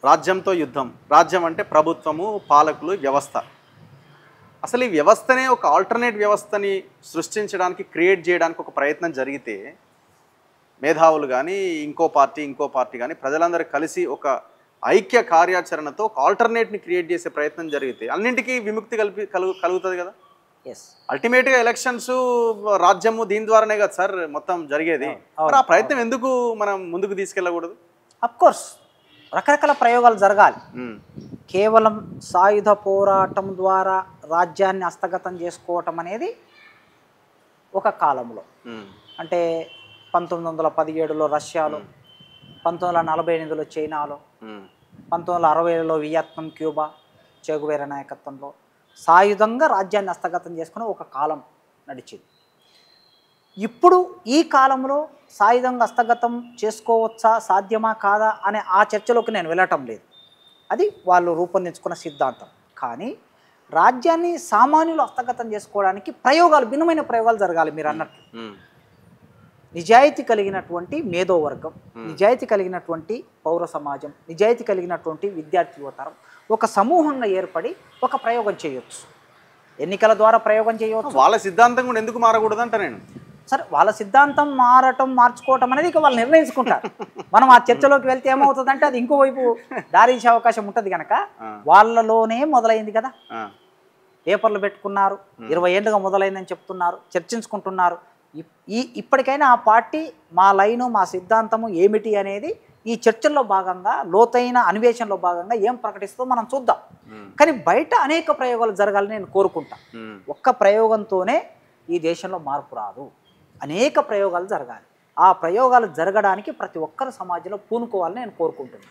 రాజ్యంతో యుద్ధం. రాజ్యం అంటే ప్రభుత్వము, పాలకులు, వ్యవస్థ. అసలు ఈ వ్యవస్థనే ఒక ఆల్టర్నేట్ వ్యవస్థని సృష్టించడానికి, క్రియేట్ చేయడానికి ఒక ప్రయత్నం జరిగితే మేధావులు కానీ, ఇంకో పార్టీ కానీ ప్రజలందరూ కలిసి ఒక ఐక్య కార్యాచరణతో ఒక ఆల్టర్నేట్ని క్రియేట్ చేసే ప్రయత్నం జరిగితే అన్నింటికీ విముక్తి కలుగుతుంది కదా. అల్టిమేట్గా ఎలక్షన్స్, రాజ్యము దీని ద్వారానే కదా సార్ మొత్తం జరిగేది. మరి ఆ ప్రయత్నం ఎందుకు మనం ముందుకు తీసుకెళ్ళకూడదు? అఫ్కోర్స్ రకరకాల ప్రయోగాలు జరగాలి. కేవలం సాయుధ పోరాటం ద్వారా రాజ్యాన్ని హస్తగతం చేసుకోవటం అనేది ఒక కాలంలో, అంటే 1917లో రష్యాలో, 1948లో చైనాలో, 1960లో వియత్నాం, క్యూబా, చెగువేరా నాయకత్వంలో సాయుధంగా రాజ్యాన్ని హస్తగతం చేసుకుని ఒక కాలం నడిచింది. ఇప్పుడు ఈ కాలంలో సాయుధంగా హస్తగతం చేసుకోవచ్చా, సాధ్యమా కాదా అనే ఆ చర్చలోకి నేను వెళ్ళటం లేదు. అది వాళ్ళు రూపొందించుకున్న సిద్ధాంతం. కానీ రాజ్యాన్ని సామాన్యులు హస్తగతం చేసుకోవడానికి ప్రయోగాలు, భిన్నమైన ప్రయోగాలు జరగాలి. మీరు అన్నట్టు నిజాయితీ కలిగినటువంటి మేధోవర్గం, నిజాయితీ కలిగినటువంటి పౌర సమాజం, నిజాయితీ కలిగినటువంటి విద్యార్థి యువతరం ఒక సమూహంగా ఏర్పడి ఒక ప్రయోగం చేయొచ్చు. ఎన్నికల ద్వారా ప్రయోగం చేయవచ్చు. వాళ్ళ సిద్ధాంతం కూడా ఎందుకు మారకూడదు అంట నేను. సరే, వాళ్ళ సిద్ధాంతం మార్చుకోవటం అనేది ఇక వాళ్ళు నిర్ణయించుకుంటారు. మనం ఆ చర్చలోకి వెళ్తే ఏమవుతుందంటే అది ఇంకోవైపు దారి ఇచ్చే అవకాశం ఉంటుంది కనుక వాళ్ళలోనే మొదలైంది కదా. పేపర్లు పెట్టుకున్నారు, 20 ఏళ్ళుగా మొదలైందని చెప్తున్నారు, చర్చించుకుంటున్నారు. ఇప్పటికైనా ఆ పార్టీ మా లైను, మా సిద్ధాంతము ఏమిటి అనేది ఈ చర్చల్లో భాగంగా, లోతైన అన్వేషణలో భాగంగా ఏం ప్రకటిస్తుందో మనం చూద్దాం. కానీ బయట అనేక ప్రయోగాలు జరగాలని నేను కోరుకుంటా. ఒక్క ప్రయోగంతోనే ఈ దేశంలో మార్పు రాదు, అనేక ప్రయోగాలు జరగాలి. ఆ ప్రయోగాలు జరగడానికి ప్రతి ఒక్కరు సమాజంలో పూనుకోవాలని నేను కోరుకుంటున్నాను.